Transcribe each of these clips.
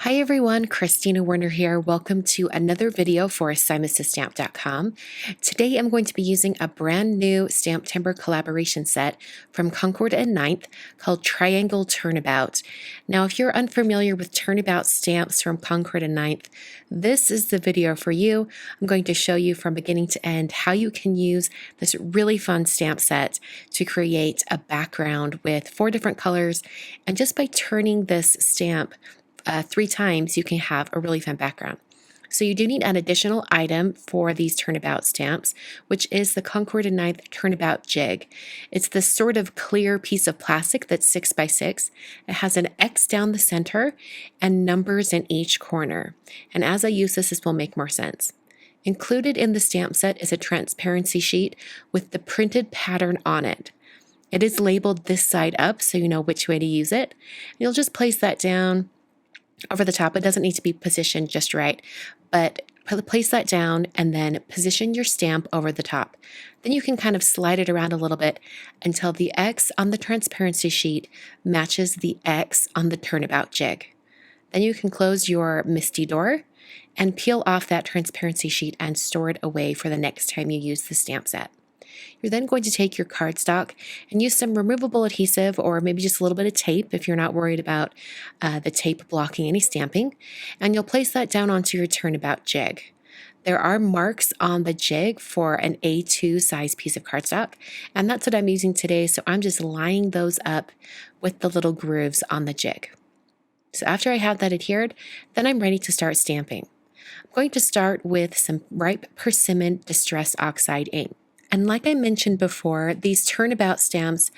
Hi everyone, Christina Werner here. Welcome to another video for assignmentsstamp.com. Today I'm going to be using a brand new stamp timber collaboration set from Concord and Ninth called Triangle Turnabout. Now if you're unfamiliar with turnabout stamps from Concord and Ninth, this is the video for you. I'm going to show you from beginning to end how you can use this really fun stamp set to create a background with 4 different colors, and just by turning this stamp 3 times, you can have a really fun background. So you do need an additional item for these turnabout stamps, which is the Concord and Ninth Turnabout Jig. It's this sort of clear piece of plastic that's 6 by 6. It has an X down the center and numbers in each corner. And as I use this will make more sense. Included in the stamp set is a transparency sheet with the printed pattern on it. It is labeled this side up so you know which way to use it. You'll just place that down over the top. It doesn't need to be positioned just right, but place that down and then position your stamp over the top. Then you can kind of slide it around a little bit until the X on the transparency sheet matches the X on the turnabout jig. Then you can close your MISTI door and peel off that transparency sheet and store it away for the next time you use the stamp set. You're then going to take your cardstock and use some removable adhesive, or maybe just a little bit of tape if you're not worried about the tape blocking any stamping, and you'll place that down onto your turnabout jig. There are marks on the jig for an A2 size piece of cardstock, and that's what I'm using today, so I'm just lining those up with the little grooves on the jig. So after I have that adhered, then I'm ready to start stamping. I'm going to start with some Ripe Persimmon Distress Oxide ink. And like I mentioned before, these turnabout stamps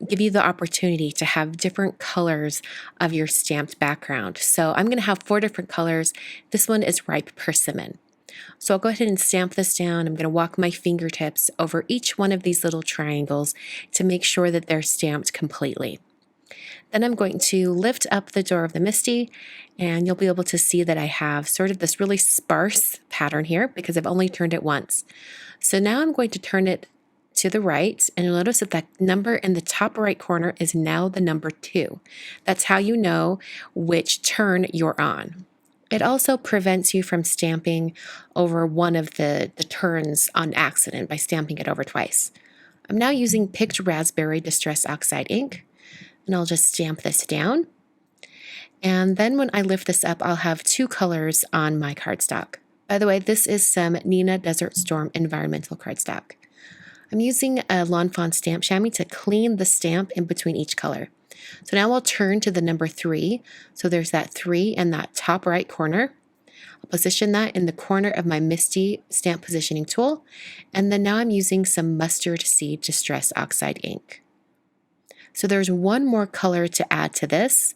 give you the opportunity to have different colors of your stamped background. So I'm going to have 4 different colors. This one is Ripe Persimmon. So I'll go ahead and stamp this down. I'm going to walk my fingertips over each one of these little triangles to make sure that they're stamped completely. Then I'm going to lift up the door of the MISTI, and you'll be able to see that I have sort of this really sparse pattern here because I've only turned it once. So now I'm going to turn it to the right, and you'll notice that number in the top right corner is now the number 2. That's how you know which turn you're on. It also prevents you from stamping over one of the turns on accident by stamping it over twice. I'm now using Picked Raspberry Distress Oxide ink, and I'll just stamp this down. And then when I lift this up, I'll have 2 colors on my cardstock. By the way, this is some Neenah Desert Storm Environmental cardstock. I'm using a Lawn Fawn stamp chamois to clean the stamp in between each color. So now I'll turn to the number 3. So there's that 3 in that top right corner. I'll position that in the corner of my MISTI stamp positioning tool. And then now I'm using some Mustard Seed Distress Oxide ink. So there's one more color to add to this.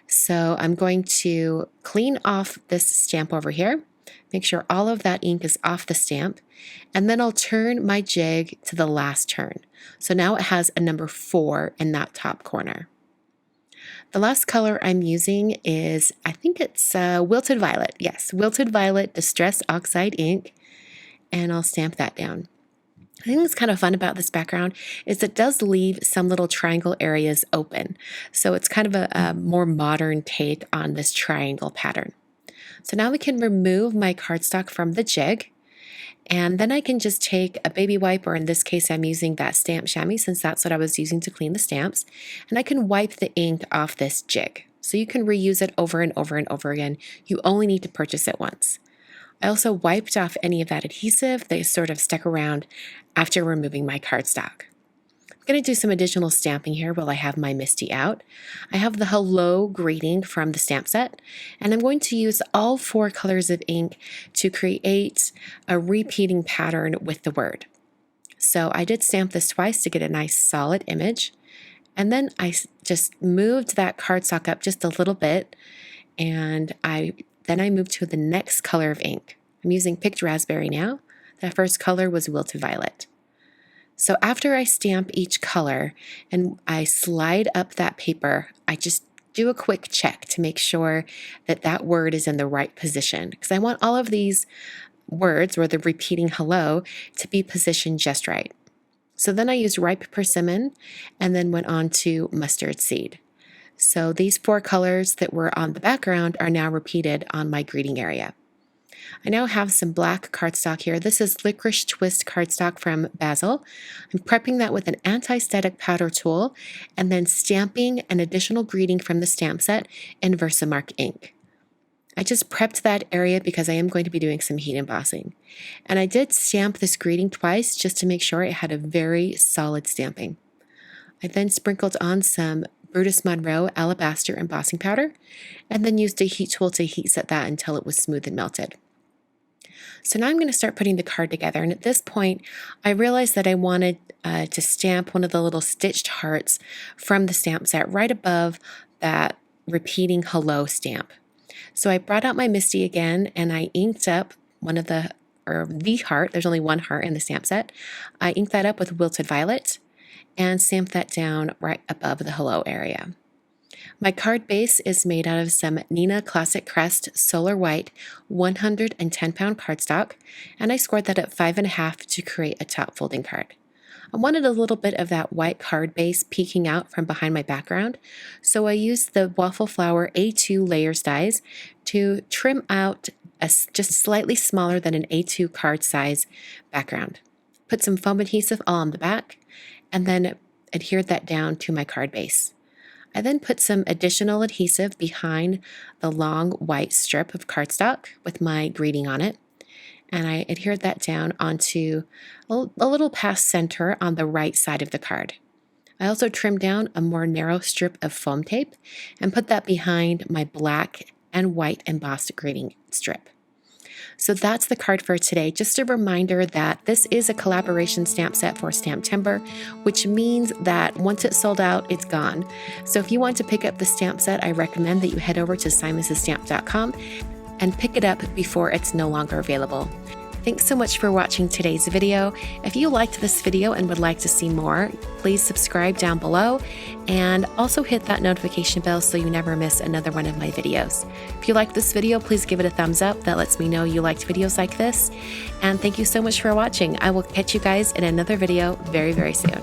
So I'm going to clean off this stamp over here. Make sure all of that ink is off the stamp, and then I'll turn my jig to the last turn. So now it has a number 4 in that top corner. The last color I'm using is, I think it's Wilted Violet. Yes, Wilted Violet Distress Oxide ink, and I'll stamp that down. I think what's kind of fun about this background is it does leave some little triangle areas open. So it's kind of a more modern take on this triangle pattern. So now we can remove my cardstock from the jig, and then I can just take a baby wipe, or in this case I'm using that stamp chamois since that's what I was using to clean the stamps, and I can wipe the ink off this jig. So you can reuse it over and over and over again. You only need to purchase it once. I also wiped off any of that adhesive that sort of stuck around after removing my cardstock. I'm going to do some additional stamping here while I have my MISTI out. I have the Hello greeting from the stamp set, and I'm going to use all 4 colors of ink to create a repeating pattern with the word. So I did stamp this twice to get a nice solid image, and then I just moved that cardstock up just a little bit, and then I moved to the next color of ink. I'm using Picked Raspberry now. That first color was Wilted Violet. So after I stamp each color and I slide up that paper, I just do a quick check to make sure that that word is in the right position, because I want all of these words, or the repeating hello, to be positioned just right. So then I used Ripe Persimmon and then went on to Mustard Seed. So these 4 colors that were on the background are now repeated on my greeting area. I now have some black cardstock here. This is Licorice Twist cardstock from Basil. I'm prepping that with an anti-static powder tool and then stamping an additional greeting from the stamp set in Versamark ink. I just prepped that area because I am going to be doing some heat embossing. And I did stamp this greeting twice just to make sure it had a very solid stamping. I then sprinkled on some Brutus Monroe Alabaster embossing powder and then used a heat tool to heat set that until it was smooth and melted. So now I'm going to start putting the card together, and at this point I realized that I wanted to stamp one of the little stitched hearts from the stamp set right above that repeating hello stamp. So I brought out my MISTI again and I inked up the heart. There's only one heart in the stamp set. I inked that up with Wilted Violet and stamped that down right above the hello area. My card base is made out of some Neenah Classic Crest Solar White 110-pound cardstock, and I scored that at 5.5 to create a top folding card. I wanted a little bit of that white card base peeking out from behind my background, so I used the Waffle Flower A2 layers dies to trim out a just slightly smaller than an A2 card size background. Put some foam adhesive all on the back, and then adhered that down to my card base. I then put some additional adhesive behind the long white strip of cardstock with my greeting on it, and I adhered that down onto a little past center on the right side of the card. I also trimmed down a more narrow strip of foam tape and put that behind my black and white embossed greeting strip. So that's the card for today. Just a reminder that this is a collaboration stamp set for Stamptember, which means that once it's sold out, it's gone. So if you want to pick up the stamp set, I recommend that you head over to simonstamp.com and pick it up before it's no longer available. Thanks so much for watching today's video. If you liked this video and would like to see more, please subscribe down below and also hit that notification bell so you never miss another one of my videos. If you liked this video, please give it a thumbs up. That lets me know you liked videos like this. And thank you so much for watching. I will catch you guys in another video very, very soon.